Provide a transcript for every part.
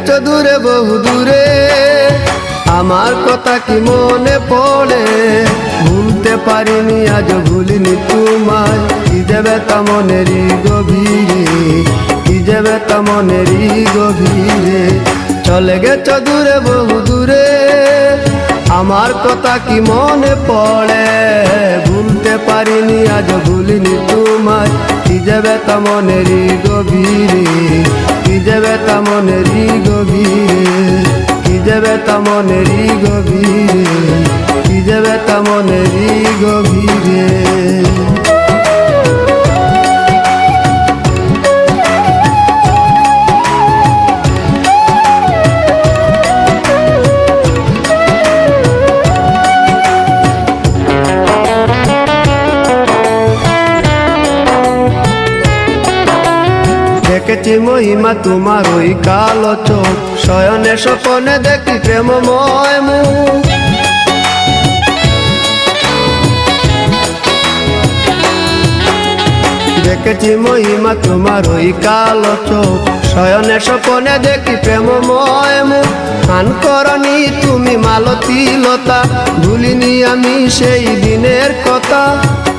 গেছো দূরে বহু দূরে, আমার কথা কি মনে পড়ে? ভুলতে পারিনি আজ ভুলিনি তোমায়, কি যে ব্যথা মনেরই গভীরে, কি যে ব্যথা মনেরই গভীরে। চলে গেছো দূরে বহু দূরে, আমার কথা কি মনে পড়ে? ভুলতে পারিনি আজ ভুলিনি তোমায়, কি যে ব্যথা মনেরই গভীরে, কি যে ব্যথা মনেরই গভীরে, কি যে ব্যথা মনেরই গভীরে, কি যে ব্যথা মনেরই গভীরে। দেখেছি মহিমা তোমার ওই কালো চোখ, শয়নে স্বপনে দেখি প্রেমময় মুখ। দেখেছি মহিমা তোমার ওই কালো চোখ, শয়নে স্বপনে দেখি প্রেমময় মুখ। গান করনি তুমি মালতী লতা, ভুলিনি আমি সেই দিনের কথা।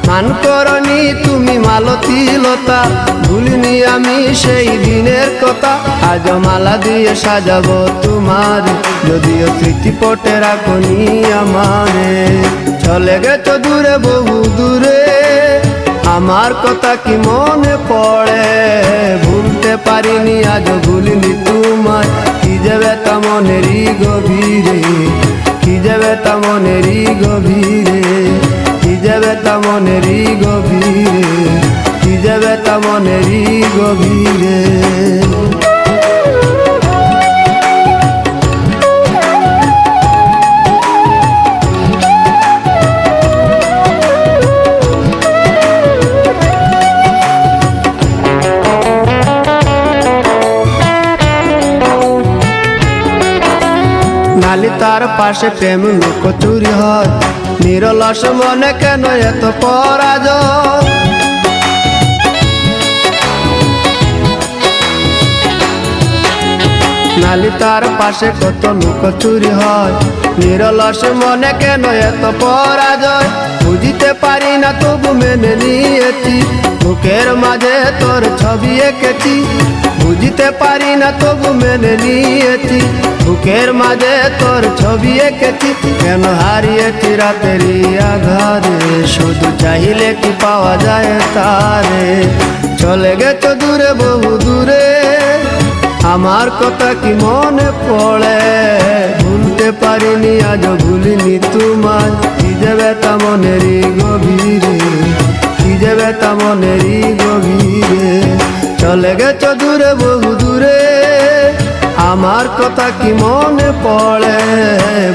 গান করনি তুমি মালতী লতা, ভুলিনি আমি সেই দিনের কথা। আজ মালা দিয়ে সাজাবো তোমার, যদিও স্মৃতিপটে রাখনি আমারে। চলে গেছো দূরে বহু দূরে, আমার কথা কি মনে পড়ে? ভুলতে পারিনি আজ ভুলিনি তোমায়, কি যে ব্যথা মনেরই গভীরে, কি যে ব্যথা মনেরই গভীরে, কি যে ব্যথা মনেরই গভীরে, কি যে ব্যথা মনেরই গভীরে। নালি তার পাশে প্রেম লুকোচুরি হয়, নিরলস মনে কেন এত পরাজয়? নালি তার পাশে কত লুকোচুরি হয়, নিরলস মনে কেন এত পরাজয়? বুঝিতে পারি না তবু মেনে নিয়েছি, বুকের মাঝে তোর ছবি এঁকেছি। বুঝিতে পারি না তবু মেনে নিয়েছি, বুকের মাঝে তোর ছবি এঁকেছি। কেন হারিয়েছি রাতেরই আধারে, শুধু চাইলে কি পাওয়া যায় তারে? চলে গেছো দূরে বহু দূরে, আমার কথা কি মনে পড়ে? ভুলতে পারিনি আজ ভুলিনি তোমায়, কি যে ব্যথা মনেরই গভীরে, কি যে ব্যথা মনেরই গভীরে। চলে গেছো দূরে বহু দূরে, আমার কথা কি মনে পড়ে?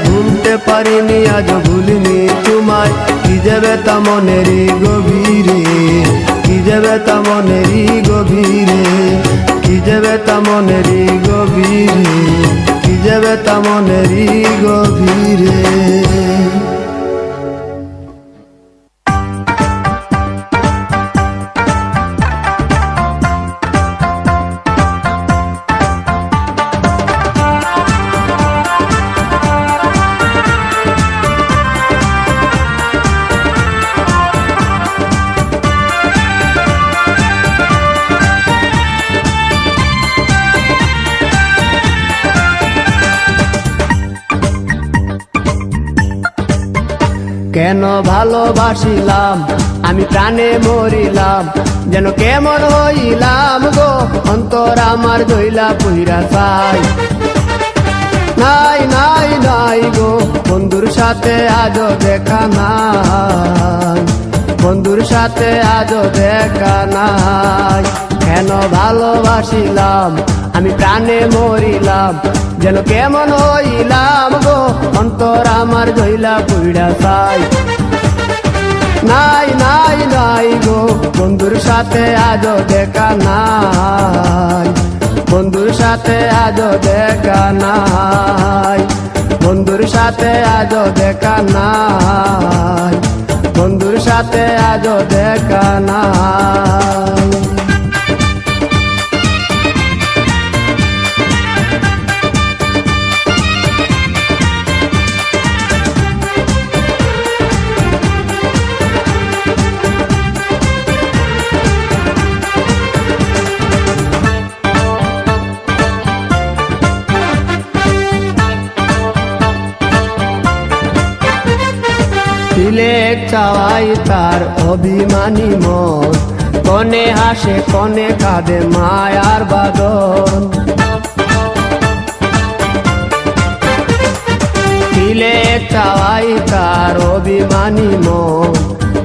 ভুলতে পারিনি আজ ভুলিনি তোমায়, কি যে ব্যথা মনেরই গভীরে, কি যে ব্যথা মনেরই গভীরে, কি যে ব্যথা মনেরই গভীরে, কি যে ব্যথা মনেরই গভীরে। কেন ভালোবাসিলাম আমি প্রাণে মরিলাম, যেন কেমন হইলাম গো, অন্তর আমার দইলা পুইরা চাই। নাই নাই নাই গো, বন্ধুর সাথে আজও দেখা নাই, বন্ধুর সাথে আজও দেখা নাই। কেন ভালোবাসিলাম আমি প্রাণে মরিলাম, যেন কেমন হইলাম গো, অন্তর আমার দইলা পুইরা চাই। নাই নাই নাই গো, বন্ধুর সাথে আজও দেখা নাই, বন্ধুর সাথে আজও দেখা নাই, বন্ধুর সাথে আজও দেখা নাই, বন্ধুর সাথে আজও দেখা নাই। চাওয়াই তার অভিমানী মন, কনে হাসে কনে কাঁদে মায়ার বাদন। দিলে চাওয়াই তার অভিমানী মন,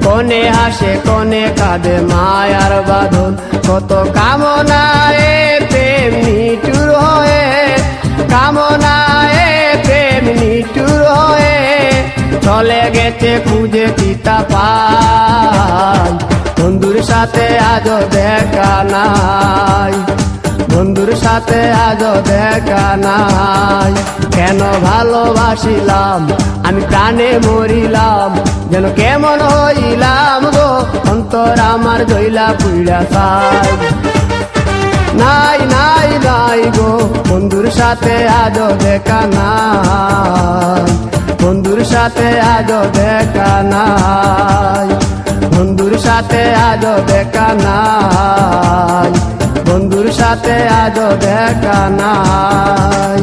কনে হাসে কনে কাঁদে মায়ার বাঁধন। কত কামনায় প্রেম নিঠুর হয়ে, কামনায় প্রেম নিঠুর হয়ে চলে গেছে খুঁজে পিতা পাই। বন্ধুর সাথে আজও দেখা নাই, বন্ধুর সাথে আজও দেখা নাই। কেন ভালোবাসিলাম আমি প্রাণে মরিলাম, যেন কেমন হইলাম গো অন্তর আমার জইলা পুইড়া চাই। নাই নাই নাই গো বন্ধুর সাথে আজও দেখা নাই, বন্ধুর সাথে আজও দেখা নাই, বন্ধুর সাথে আজও দেখা নাই, বন্ধুর সাথে আজও দেখা নাই।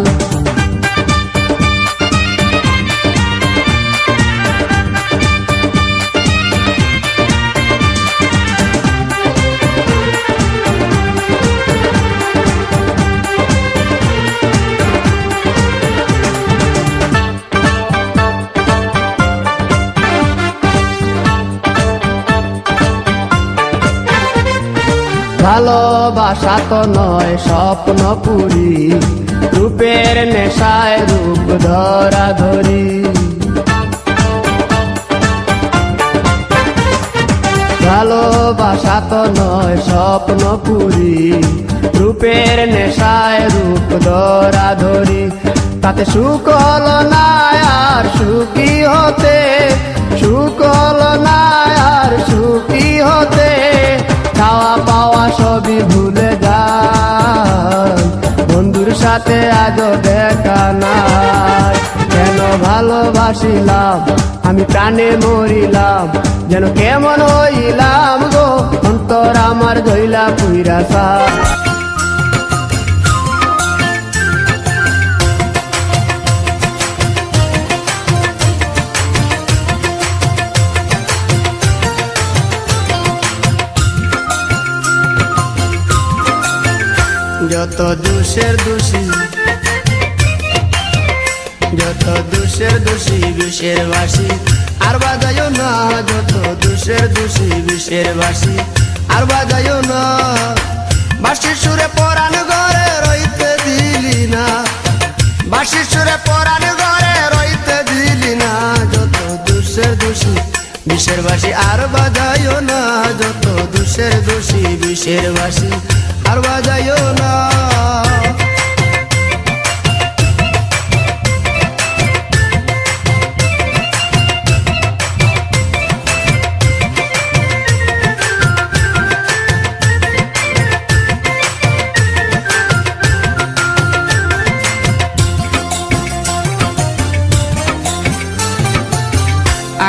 ভালোবাসা তো নয় স্বপ্ন পুরি, রূপের নেশায় রূপ ধরা ধরি। ভালোবাসা তো নয় স্বপ্ন পুরি, রূপের নেশায় রূপ ধরা ধরি। তাতে সুখ হলো না আর সুখী হতে, সুখ হলো না আর সুখী হতে। চাওয়া পাওয়া সবই ভুলে যায়, বন্ধুর সাথে আজও দেখা নাই। কেন ভালোবাসিলাম আমি প্রাণে মরিলাম, যেন কেমন হইলাম গো অন্তর আমার জইলা পুইরা চাই। যত দোষের দোষী, যত দোষের দোষী বিষের বাসি আর বাজাইও না, যত দোষের দোষী বিষের বাসি আর বাজাইও না। বাঁশির সুরে পরাণ ঘরে রইতে দিলি না, বাঁশির সুরে পরাণ ঘরে রইতে দিলি না। যত দোষের দোষী বিষের বাসি আর বাজাইও না, যত দোষের দোষী বিষের বাসি আর বাজাইও না।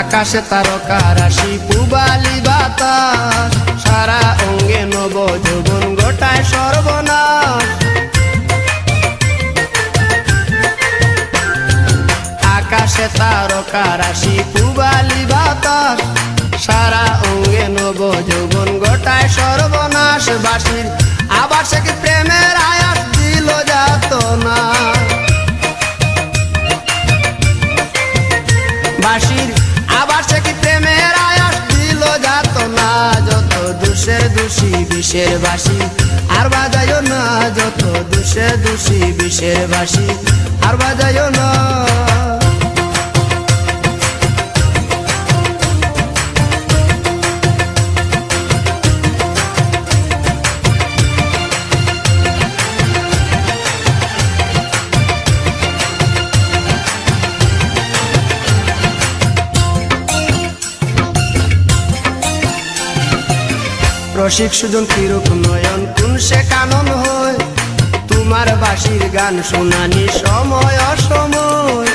আকাশে তারকা রাশি পুবালি বাতাস, সারা অঙ্গে নব যৌবন গোটায় সর্বনাশ। আকাশে তারকা রাশি পুবালি বাতাস, সারা অঙ্গে নব যৌবন গোটায় সর্বনাশ। বাঁশির আবার সে কি প্রেমের আয়াস দিল যাত না, বাঁশির আবার সে কি প্রেমের আয়াস দিল যাত না। যত দোষের দোষী বিষের বাসি আর বাজাইও না, যত দোষের দোষী বিষের বাসি আর বাজাইও না। রসিক সুজন কিরূপ নয়ন কোন সে কানন হয়, তোমার বাঁশির গান শুনানি সময় অসময়।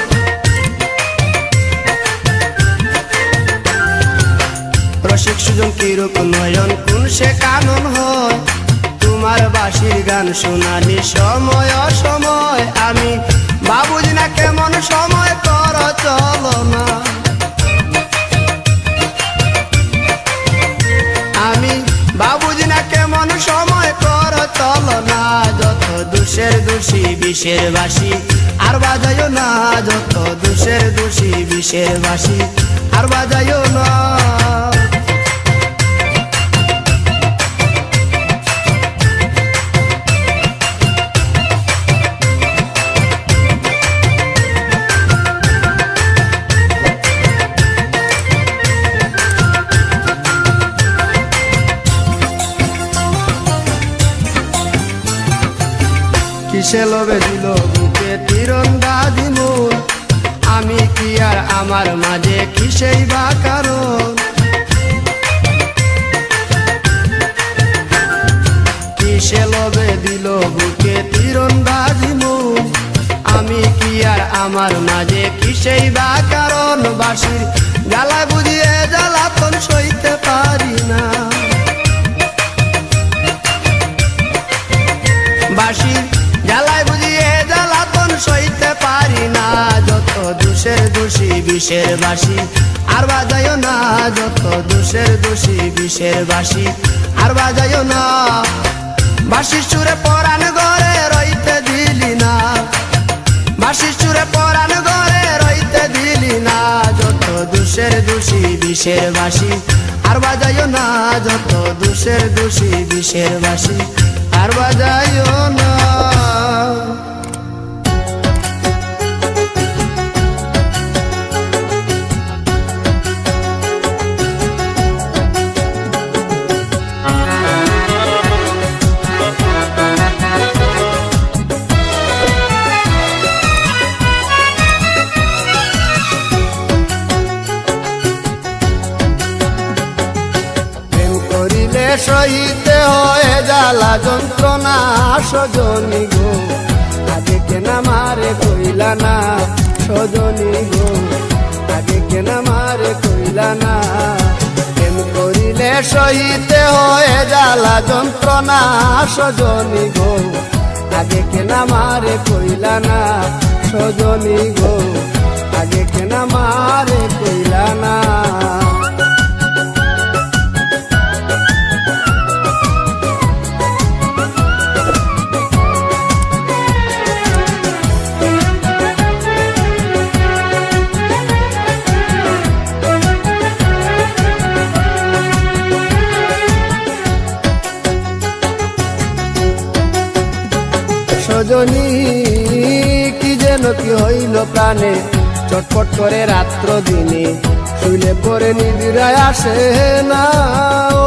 রসিক সুজন কিরূপ নয়ন কোন সে কানন হয়, তোমার বাঁশির গান শুনানি সময় অসময়। আমি বাবুজি না কেমন সময় কর চলো না, বাবুজি না কেমন সময় কর চল না, যত দোষের দোষী বিষের বাসি আর বাজাইও না, যত দোষের দোষী বিষের বাসি আর বাজাইও না। কিসে লোভে দিল বুকে তীরন্দাজি মন, আমি কি আর আমার মাঝে কিসেই বা কারণ। কিসে লোভে দিল বুকে তীরন্দাজি মন, আমি কি আর আমার মাঝে কিসেই বা কারণ। বাঁশির জ্বালা বুঝিয়ে জ্বালাতন সইতে পারি না, বাঁশির জ্বালায় বুঝিয়ে জ্বালাতন সইতে পারি না, যত দোষের দোষী বিষের বাসি আর বাজাইও না, যত দোষের দোষী বিষের বাসি আর বাজাইও না। বাঁশির সুরে পরাণ ঘরে রইতে দিলি না, বাঁশির সুরে পরাণ ঘরে রইতে দিলি না, যত দোষের দোষী বিষের বাসি আর বাজাইও না, যত দোষের দোষী বিষের বাসি আর বাজাইও না। সহিতে হয়ে জ্বালা যন্ত্রণা সজনী গো, আগে কেনা মারে কইলা না সজনী গো, আগে কেনা মারে কইলা না। প্রেম করিলে সহিতে হয়ে জ্বালা যন্ত্রণা সজনী গো, আগে কেনা মারে কইলা না সজনী গো, আগে কেনা মারে কইলা না। সজনী কি যেন কি হইল প্রাণে, চটপট করে রাত্র দিনে শুইলে পরে নিদ্রায় আসে না। ও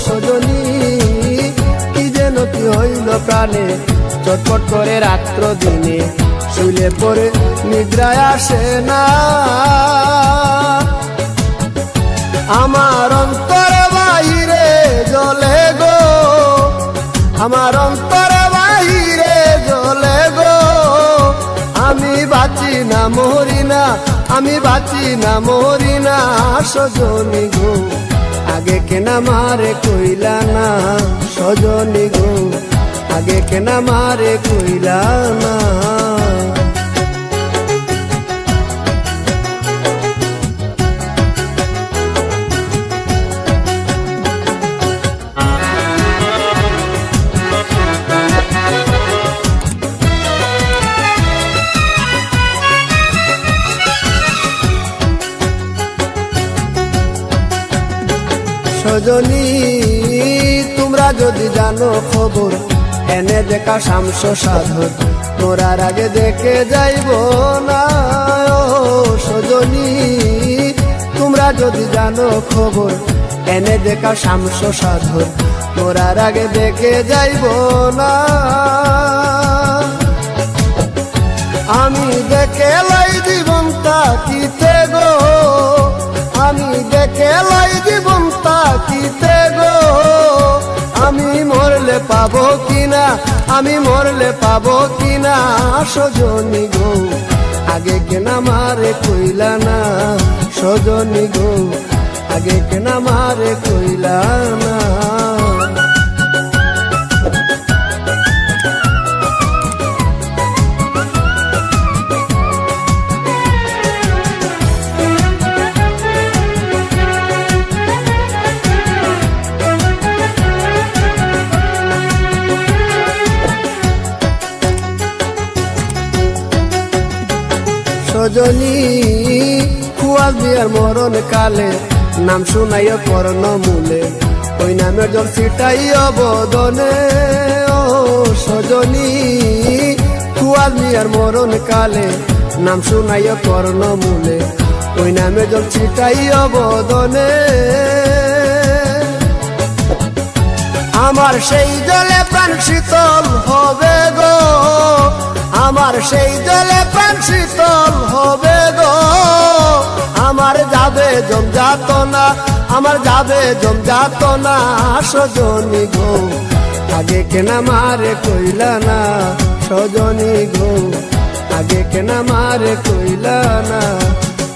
সজনী কি যেন কি হইল প্রাণে, চটপট করে রাত্র দিনে শুইলে পরে নিদ্রায় আসে না। আমার অন্তর বাহিরে জ্বলে গো, আমার অন্তর বাহিরে জ্বলে গো, আমি বাঁচি না মরি না, আমি বাঁচি না মরি না সজনী গো, আগে কেনা মারে কইলা না সজনী গো, আগে কেনা মারে কইলা না। সজনী তোমরা যদি জানো খবর, এনে দেখা শামস সাধন মোরার আগে দেখে যাইব না। ও সজনী তোমরা যদি জানো খবর, এনে দেখা শামস সাধন মোরার আগে দেখে যাইব না। আমি দেখে লাই জীবন তাকিতে গো, আমি দেখে লাই জীবন তাকিতে গো, আমি মরলে পাবো কিনা, আমি মরলে পাবো কিনা সজনী গো, আগে কেনা মারে কইলা না সজনী গো, আগে কেনা মারে কইলা না। সজনী খুয়াল বিয়ার মরণ কালে নাম শুনাইয়া কর্ণ মূলে ওই নামের জল ছিটাইয়া বদনে ও সজনী খুয়াল বিয়ার মরণ কালে নাম শুনাইয়া কর্ণ মূলে ওই নামে জল ছিটাইয়া বদনে আমার সেই জলে প্রাণ শীতল হবে গো আমার সেই জলে প্রাণ শীতল হবে গো আমার যাবে জমজাত না আমার যাবে জমজাত না সজনী গো আগে কেনা মারে কইলা না সজনী গো আগে কেনা মারে কইলা না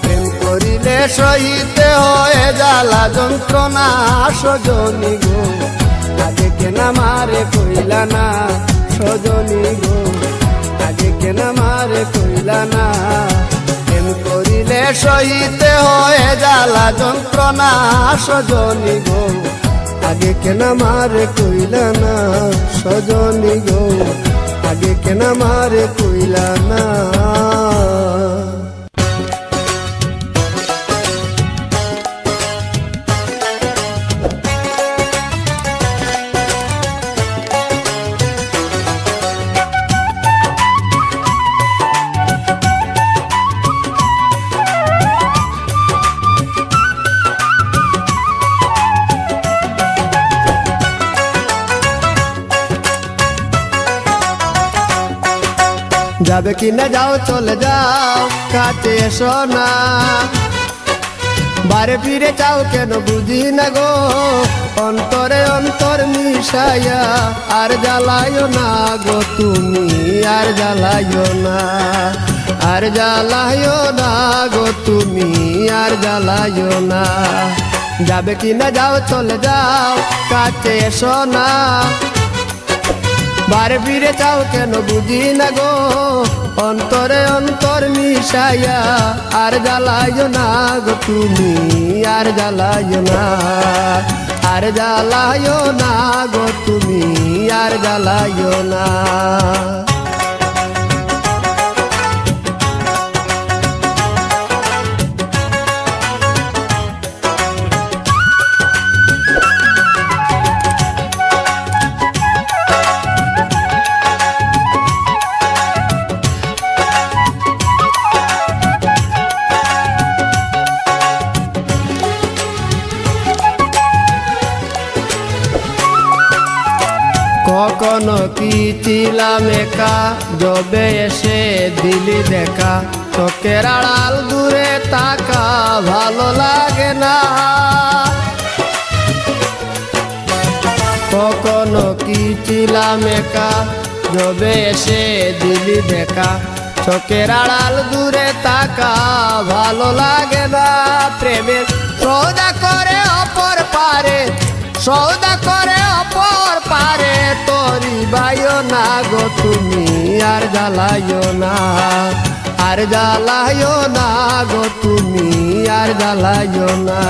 প্রেম করিলে সহিতে হয়ে জ্বালা যন্ত্রণা সজনী গো আগে কেনা মারে কইলা না সজনী গো আগে কেনা মারে কইলা না প্রেম করিলে সহিতে হয়ে জ্বালা যন্ত্রণা সজনী গো আগে কেনা মারে কইলা না সজনী গো আগে কেনা মারে কইলা না যাবে কিনা যাও চলে যাও কাছে এসো না বারে ফিরে চাও কেন বুঝি না গো অন্তরে অন্তর মিশাইয়া আর জ্বালাইও না গো তুমি আর জ্বালাইও না আর জ্বালাইও না গো তুমি আর জ্বালাইও না যাবে কিনা যাও চলে যাও কাছে এসো না বারে ফিরে চাও কেন বুঝি না গো অন্তরে অন্তর মিশাইয়া আর জ্বালাইও না গো তুমি আর জ্বালাইও না আর জ্বালাইও না গো তুমি আর জ্বালাইও না কখনো কি ছিলাম একা যবে এসে দিলি দেখা চোখের আড়াল দূরে তাকা ভালো লাগে না কখনো কি ছিলাম একা যবে এসে দিলি দেখা চোখের আড়াল দূরে তাকা ভালো লাগে না প্রেমের সৌদা করে অপর পারে সৌদা করে অপর পারে তোরি বাইও না গো তুমি আর জ্বালাইও না আর জ্বালাইও না গো তুমি আর জ্বালাইও না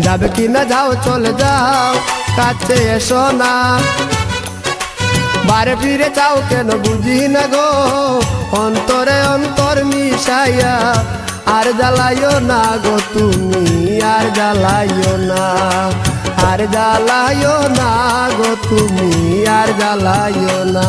যাবে কিনা যাও চলে যাও কাছে এসো না বারে ফিরে চাও কেন বুঝি না গো অন্তরে অন্তর মিশাইয়া আর জ্বালাইও না গো তুমি আর জ্বালাইও না আর জ্বালাইও না গো তুমি আর জ্বালাইও না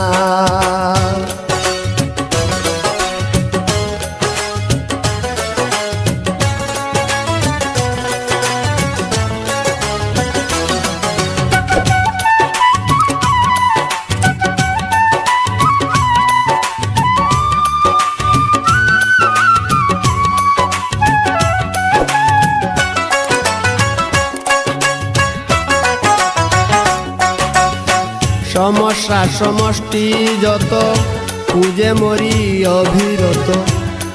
সমস্যা সমষ্টি যত খুঁজে মরি অবিরত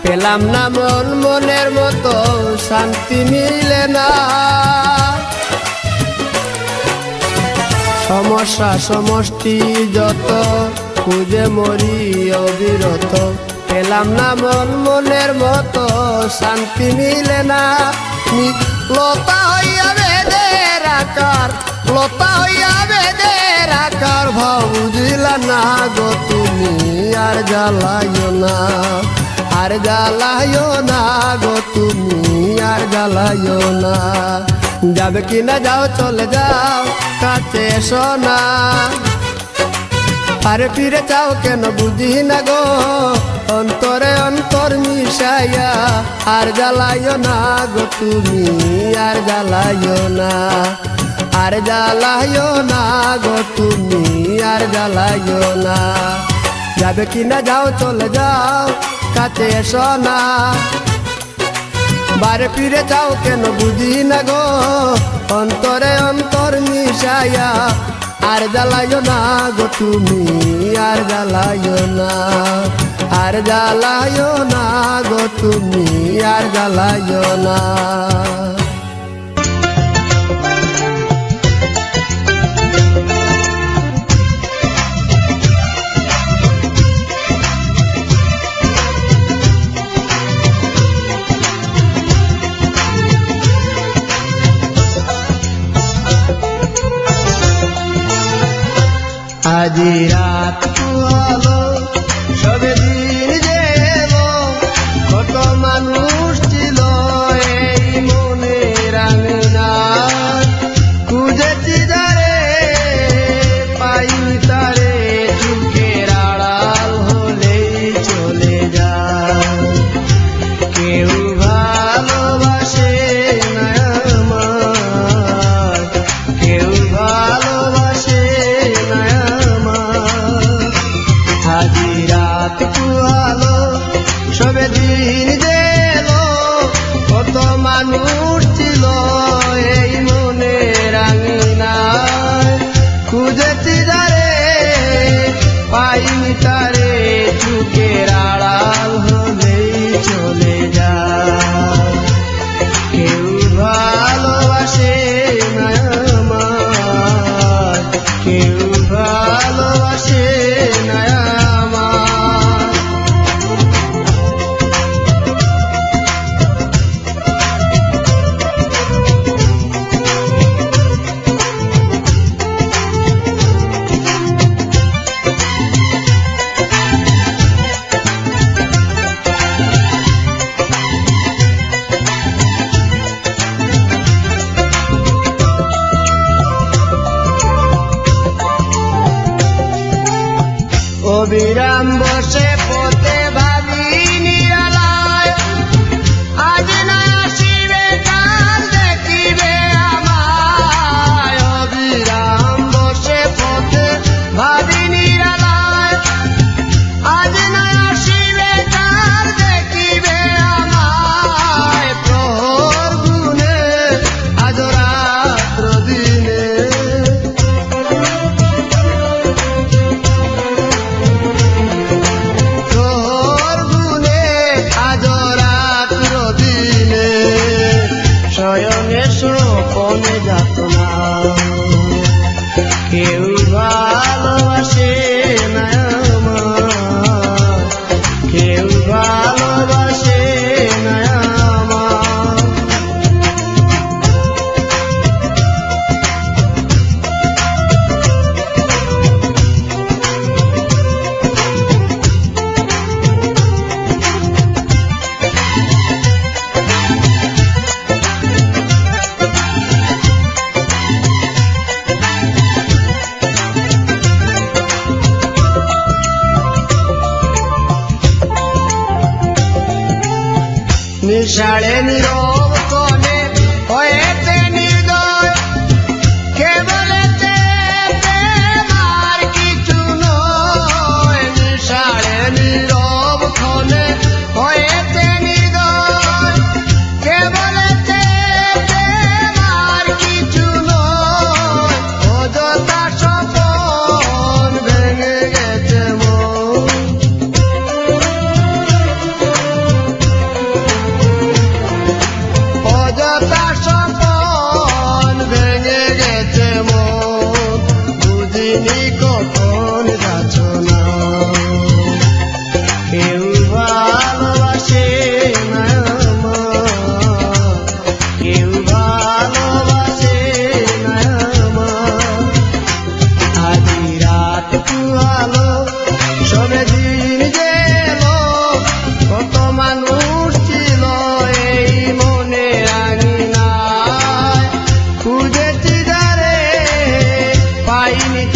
পেলাম না মন মনের মতো শান্তি মিলে না সমস্যা সমষ্টি যত খুঁজে মরি অবিরত পেলাম না মন মনের মতো শান্তি মিলে না লতা হইয়া বেদের আকার লতা হইয়া বেদের আকার ভাব বুঝিলা না গো তুমি আর জ্বালাইও না আর জ্বালাইও না গো তুমি আর জ্বালাইও না। যাবে কিনা যাও চলে যাও কাছে এসো না, আরে ফিরে যাও কেন বুঝি না গো অন্তরে অন্তর মিশাইয়া। আর জ্বালাইও না গো তুমি আর জ্বালাইও না, আর জ্বালাইও না গো তুমি আর জ্বালাইও না। যাবে কিনা যাও চলে যাও কাছে এসো না, বারে ফিরে যাও কেন বুঝি না গো অন্তরে অন্তর মিশাইয়া। আর জ্বালাইও না গো তুমি আর জ্বালাইও না, আর জ্বালাইও না গো তুমি আর জ্বালাইও না। আজি রাত হলো সবে দিন যে এলো, কত মানুষ ছিল এই মনের আঙিনায়। খুঁজেছি যারে পাইনি তারে, চোখের আড়াল হলেই চলে যায়। কেউ ভালোবাসে না আমায়, কেউ ভালোবাসে না। আজি রাত পুয়ালো সবে দিন যেলো, কত মানুষ ছিল এই মনের আঙিনায়। খুঁজেছি যারে পাইনি তারে, চোখের আড়াল হলেই চলে যায়। কেউ ভালোবাসে না আমায়, কেউ ভালোবাসে না। অবিরাম বসে পথে ভাবি নিরালায়, আজ না আসিবে কাল দেখিবে আমায়। অবিরাম বসে পথে ভাবি নিরালায়, আজ না আসিবে কাল দেখিবে আমায়। প্রহর গুনে আজ রাত্র দিনে, স্বয়ংে স্বপনে যাত না। কেউ ভালোবাসে না আমায়, কেউ ভালোবাসে না আমায়। নিশাড়ে নীরব কোণে হয়েছে নির্দয়, কে বলেছে প্রেম আর কিছু নয়। নিশাড়ে নীরব কোণে হয়েছে নির্দয়, কে বলেছে প্রেম আর কিছু নয়। অযথা স্বপন ভেঙে গেছে মন, অযথা স্বপন ভেঙে গেছে মন। বুঝিনি কখন যাচ্ছ না, কেউ ভালোবাসে না আমায়, কেউ ভালোবাসে না আমায়। আজি রাত পুয়ালো সবে দিন গেলো, কত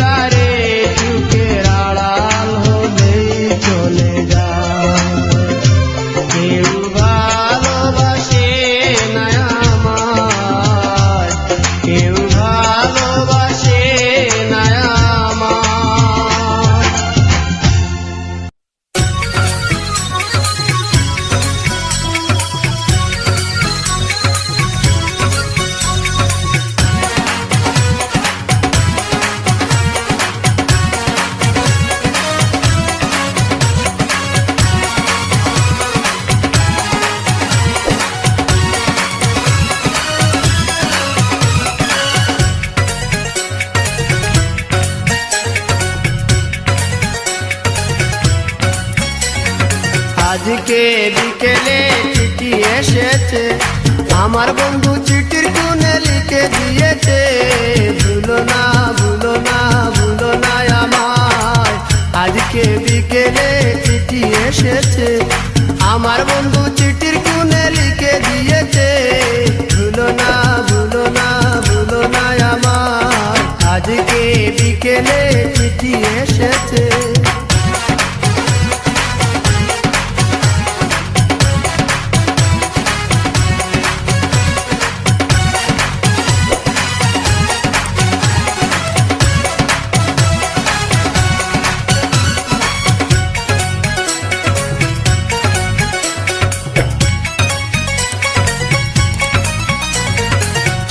তারে চুকের আড়াল হলেই চলে যায়। কেউ ভালোবাসে না আমায়, কেউ ভালোবাসে না আমায়। আজকে বিকেলে চিঠি এসেছে, আমার বন্ধু চিঠির কোণে লিখে দিয়েছে, ভুলো না ভুলো না ভুলো না আমায়। আজকে বিকেলে চিঠি এসেছে, আমার বন্ধু চিঠির কোণে লিখে দিয়েছে, ভুলো না ভুলো না ভুলো না আমায়। আজকে বিকেলে চিঠি এসেছে।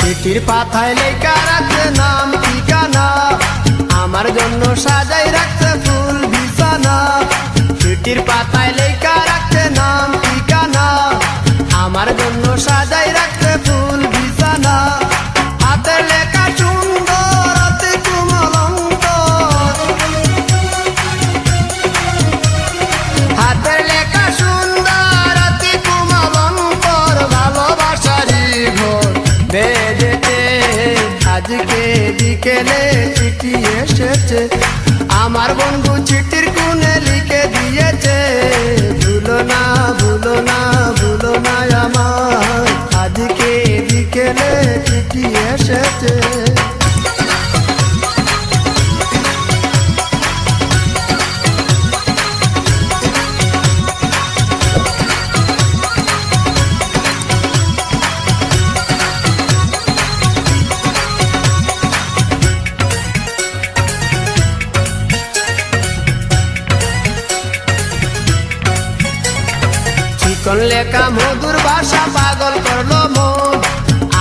চিঠির পাতায় লেখা রাখছে নাম ঠিকানা, আমার জন্য সাজাই রাখছে ফুল বিছানা। চিঠির পাতায় লেখা রাখছে নাম ঠিকানা, আমার জন্য সাজাই রাখছে ফুল বিছানা। হাতের লেখা সুন্দর অতি কোমল অন্তর, হাতের লেখা সুন্দর অতি কোমল অন্তর, ভালোবাসারই ঘর বেজেছে। আজকে বিকেলে চিঠি এসেছে, আমার বন্ধু চিঠির কোণে লিখে দিয়েছে, ভুলো না ভুলো না ভুলো না আমার। আজকে বিকেলে চিঠি এসেছে। চিকন লেখা মধুর ভাষা পাগল করলো মন,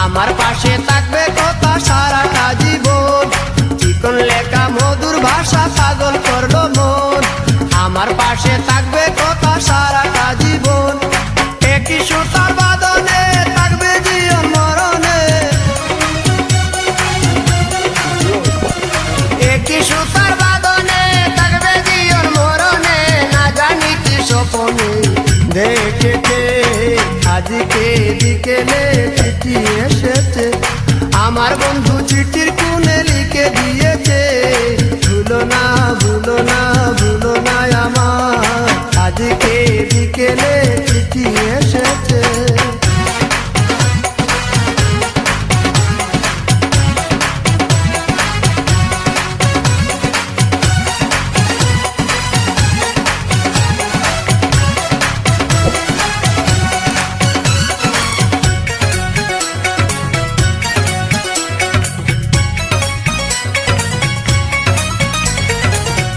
আমার পাশে থাকবে কথা সারাটা জীবন। চিকন লেখা মধুর ভাষা পাগল করলো মন, আমার পাশে থাকবে কথা সারাটা জীবন। একই সুতার বাঁধনে থাকবে জীবন মরণে, একই সুতার বাঁধনে থাকবে জীবন মরণে। না জানি কি স্বপ্নে দেখেছে, আজকে বিকেলে চিঠি এসেছে, আমার বন্ধু চিঠির কোণে লিখে দিয়েছে, ভুলো না ভুলো না ভুলো না আমার। আজকে বিকেলে চিঠি এসেছে।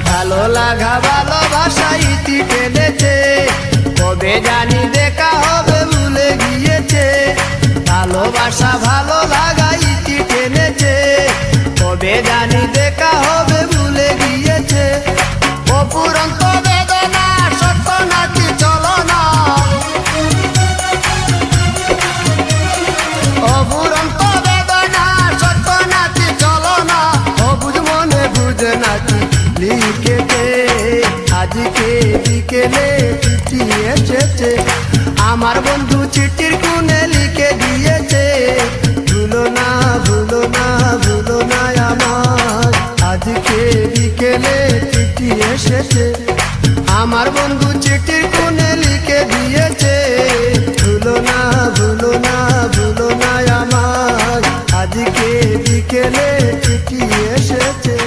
ভালো লাগা ভালোবাসা ইতি টেনেছে, কবে জানি দেখা হবে ভুলে গিয়েছে। ভালোবাসা ভালো লাগা ইতি টেনেছে, কবে জানি দেখা হবে ভুলে গিয়েছে। অপুরন্ত বেদনা সত্য নাকি চলো না, অপুরন্ত বেদনা সত্য নাকি চলো না। অবুঝ মনে বুঝে নাকি লিখেছে, আজকে বিকেলে চিঠি এসেছে, আমার বন্ধু চিঠির কোণে লিখে দিয়েছে, ভুলো না ভুলো না ভুলো না আমার। আজকে বিকেলে চিঠি এসেছে, আমার বন্ধু চিঠির কোণে লিখে দিয়েছে, ভুলো না ভুলো না ভুলো না আমার। আজকে বিকেলে চিঠি এসেছে।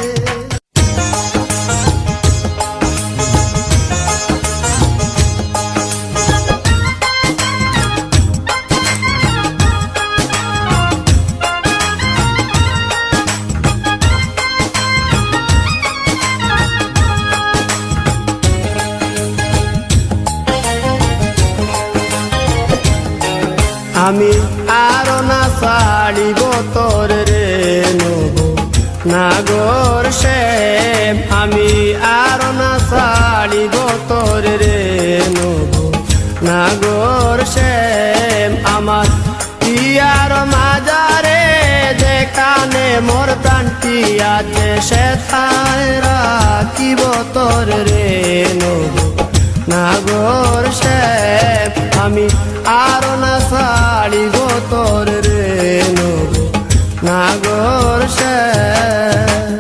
আমি আরো না ছাড়িব তোর রে নব নাগর শ্যাম আমি আরো না ছাড়িব তোর রে নব নাগর শ্যাম আমার ইয়ার মাজারে যেখানে মোর প্রাণটি আছে সেথায় রাখিব তোর রে নব নাগর শ্যাম আমি আরো না ছাড়িব তোর রে নব নাগর শ্যাম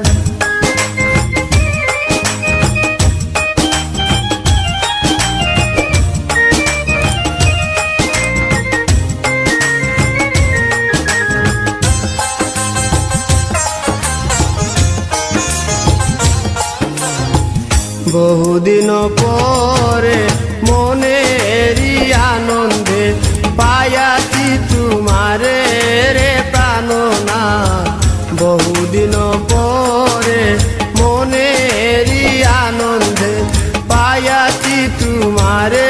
বহুদিন পরে মনেরই আনন্দে পায়াছি তোমারে রে প্রাণনা বহুদিন পরে মনেরই আনন্দে পায়াছি তোমারে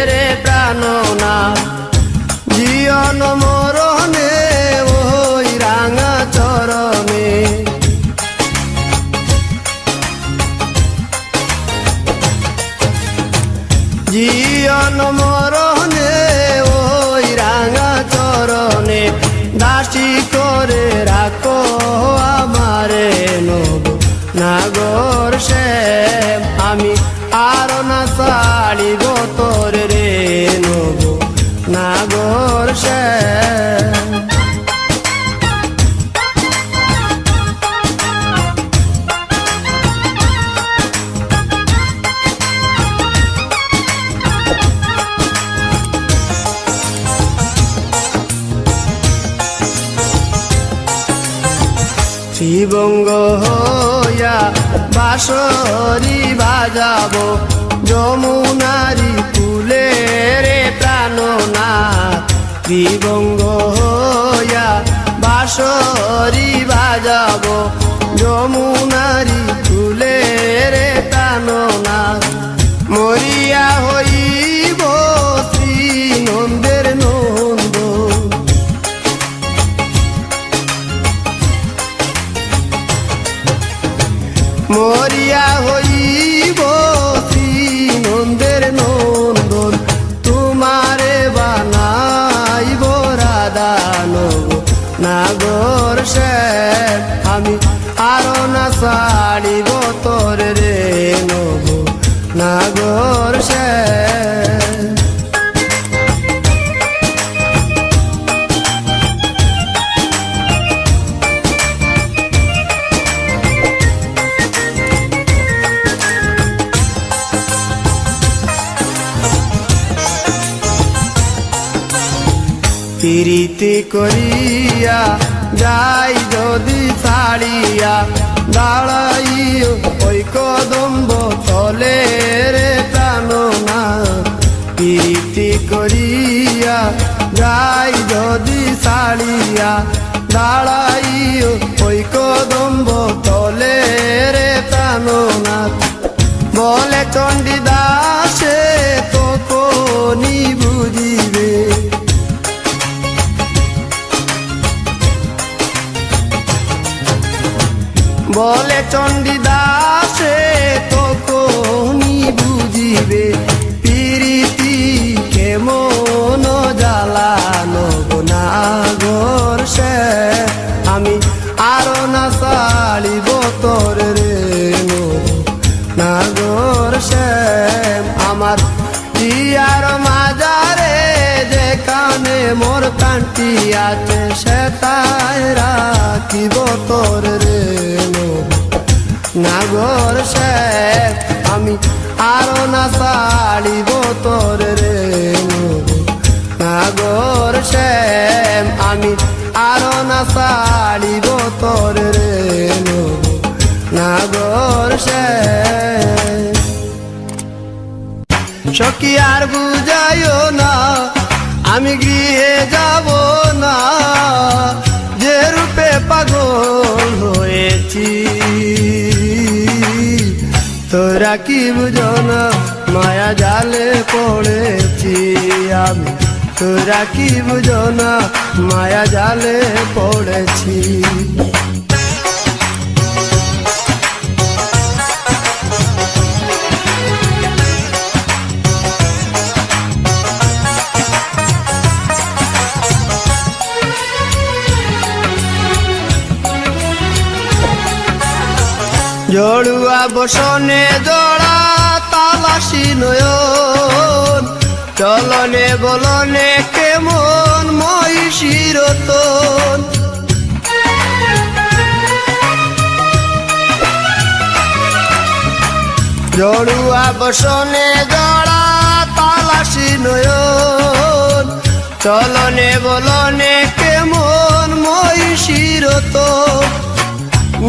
রে প্রাণনা জীবন মরণে ওই রাঙা চরণে জীবন মরণে ওই রাঙা চরণে দাসী করে রাখো আমারে নব নাগর শ্যাম আমি আরো না ছাড়িব তোর রে নব নাগর শ্যাম শিবঙ্গ হইয়া বাঁশরি বাজাবো যমুনারি কুলে রে প্রাণনা শিবঙ্গ হইয়া বাঁশরি বাজাবো যমুনারি কুলে রে প্রাণনা মরিয়া হইব শ্রী নন্দের নন্দ মরিয়া হইব শ্রী নন্দের নন্দন তোমারে বানাইব রাধা নব নাগর শ্যাম আমি আরো না ছাড়িব তোর রে নব নাগর শ্যাম প্রীতি করিয়া যাই যদি ছাড়িয়া দাঁড়াইও ওই কদম্ব তলে রে প্রাণনা প্রীতি করিয়া যাই যদি ছাড়িয়া দাঁড়াইও ওই কদম্ব তলে রে প্রাণনা বলে চণ্ডীদাসে তো কোনি বুঝিবে বলে চণ্ডীদাসে তো কোনি বুঝিবে প্রীতি কেমন জ্বালানো নাগর শ্যাম আমি আরো না ছাড়িব তোর রে নাগর শ্যাম আমার ইয়ার মাজারে যেখানে মোর কান্তি আছে সেটাই রাখিব তোর রে নাগর শ্যাম আমি আরো না ছাড়িব তোর রে নাগর শ্যাম আমি আরো না ছাড়িব তোর রে নাগর শ্যাম সখী আর বুঝাইও না আমি গৃহে যাব না যে রূপে পাগল হয়েছি তোরা কি বুঝো না মায়া জালে পড়েছি আমি তোরা কি বুঝো না মায়া জালে পড়েছি। জড়ুয়া বসনে জড়া তালাশি নয়ন, চলনে বলনে কেমন মহিষীর তোন। জড়ুয়া বসনে জড়া তালাশি নয়ন, চলনে বলনে কেমন মহিষীর তোন।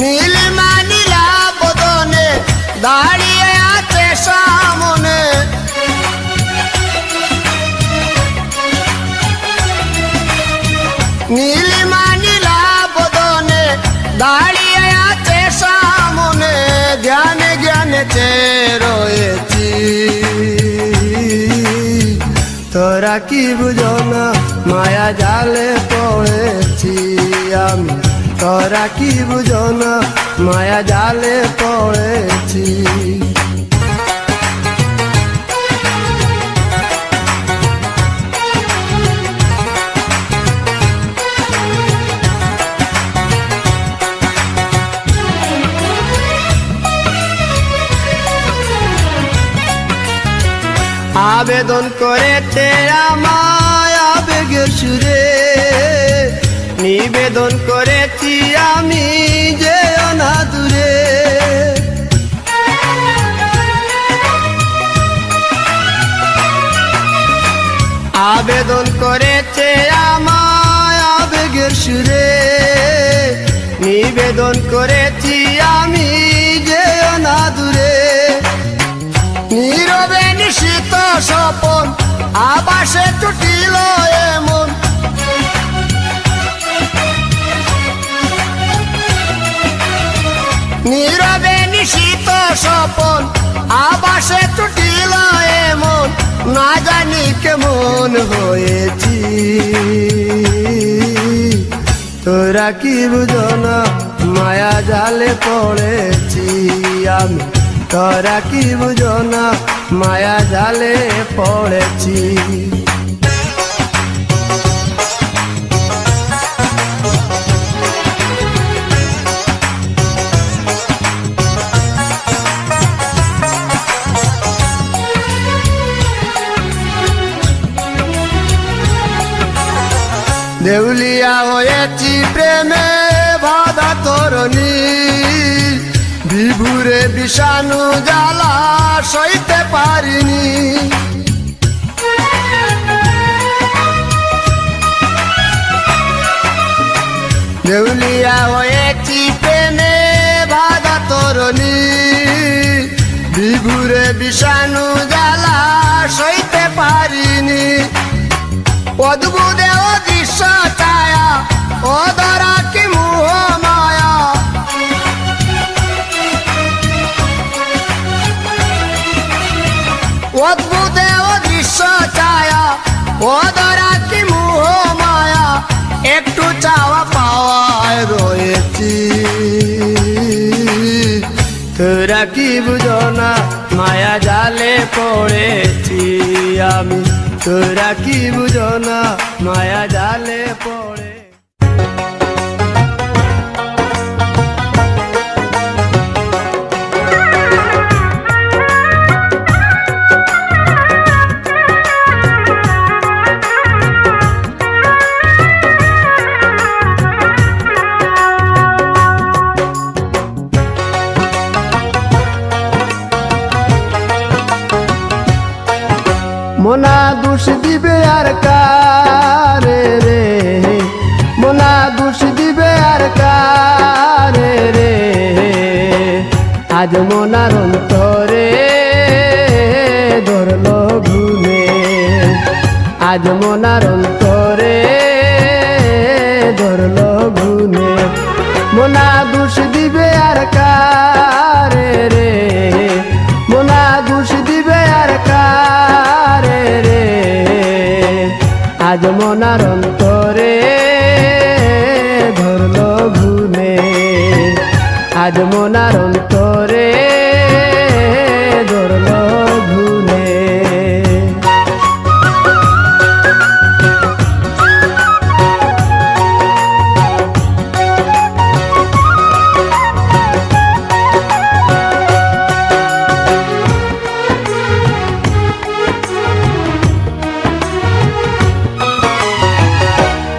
নীলিমা নীলা বদনে দাঁড়িয়ে আছে সামনে, নীলিমা নীলা বদনে দাঁড়িয়ে আছে সামনে, জ্ঞানে জ্ঞানে চেয়ে রয়েছি। তোরা কি বুঝো না মায়া জালে পড়েছি আমি, তোরা কি বুঝো না মায়া জালে পড়েছি। আবেদন করেছে আমায় আবেগের সুরে, নিবেদন করেছি আমি যে অনাদুরে। আবেদন করেছে আমায় আবেগের সুরে, নিবেদন করেছি আমি যে অনাদুরে। নীরবে নিশিত স্বপন আবাসে টুটিল এমন, নীরবে নিশিত স্বপন আবাসে টুটিল এমন, না জানি কেমন হয়েছি। তোরা কি বুঝো না মায়া জালে পড়েছি আমি, তোরা কি বুঝো না মায়া জালে পড়েছি। দেউলিয়া হয়েছি প্রেমে বাধা তরণী, বিভুরে বিষাণু জ্বালা সইতে পারিনি। দেউলিয়া হয়েছি প্রেমে বাধা তরণী, বিভুরে বিষাণু জ্বালা সইতে পারিনি। অদ্ভুত অদৃশ্য ছায়া অধরা কি মোহ মায়া, অদ্ভুত অদৃশ্য ছায়া অধরা কি মোহ মায়া, একটু চাওয়া পাওয়ায় রয়েছি। তোরা কি বুঝো না মায়া জালে পড়েছি আমি, তোরা কি বুঝো না মায়া জালে পড়ে। মোনা দোষ দিবে আর কারে রে, মোনা দোষ দিবে আর কারে রে। আজ মোনার অন্তরে ধরলো ঘুমে, আজ মোনার অন্তরে ধরলো ঘুমে। মোনা দোষ দিবে আর কারে রে, মোনা দোষ দিবে আর কারে রে।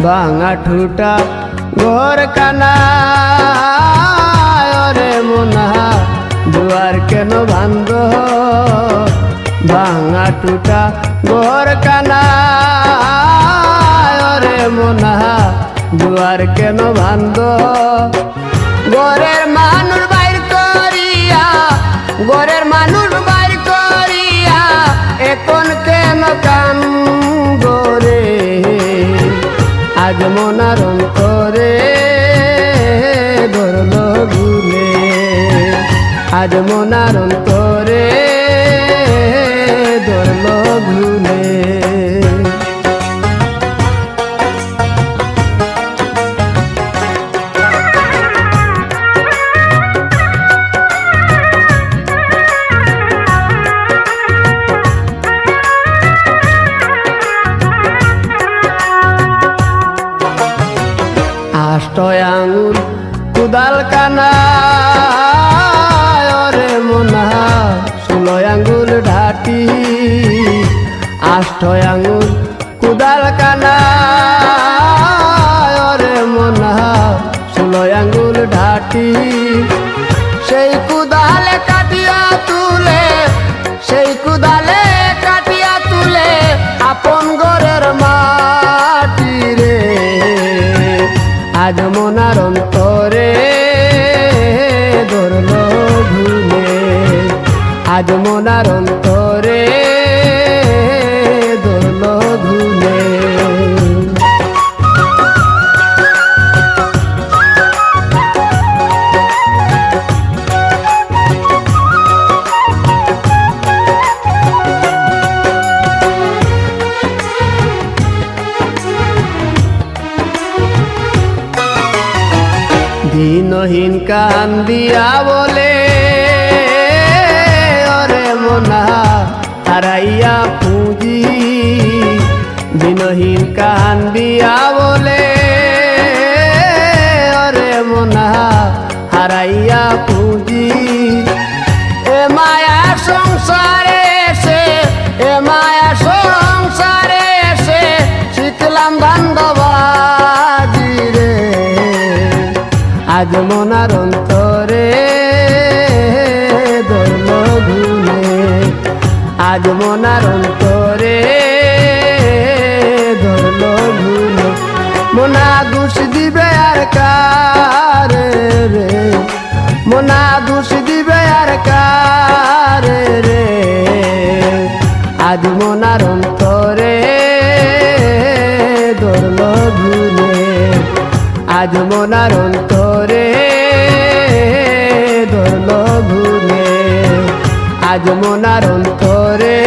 ভাঙা ঠুটা ঘর কানা রে মোনা দুয়ার কেন বান্ধ ভাঙা টুটা ঘর কানা রে মোনা দুয়ার কেন বান্ধ ঘরের মানুষ বাইর করিয়া ঘরের মানুষ বাইর করিয়া এখন কেন কান্দ রে আজ মনার অন্তরে ধরল ভুলে আজ মনার অন্তরে ধরল ভুলে আষ্টয় আঙুল কুদাল কানা রে মোনা 16 আঙ্গুল ঢাটি আষ্টয় আঙুল কুদাল কানা রে মোনা 16 আঙ্গুল ঢাটি সেই কুদালে কাটিয়া তুলে সেই কুদালে কাটিয়া তুলে আপন ঘরের মাটি রে আজ মনার অন্তরে ধরল ভুলে আজ মনার অন্তরে ধরল ভুলে দিনহীন কান্দিয়া বলে ওরে মোনা হারাইয়া পুঁজি দিনহীন কান্দিয়া বলে ওরে মোনা হারাইয়া পুঁজি এ মায়া সংসারে এসে এ মায়া সংসারে এসে শিখলাম বান্ধবাজি রে আজ মনার অন্তরে ধরল ভুলে আজ মনার অন্তরে ধরল ভুলে মোনা দোষ দিবে আর কারে রে মোনা দোষ দিবে আর কারে রে আজ মনার অন্তরে ধরল ভুলে আজ মনার অন্তরে ধরল ভুলে আজ মনার অন্তরে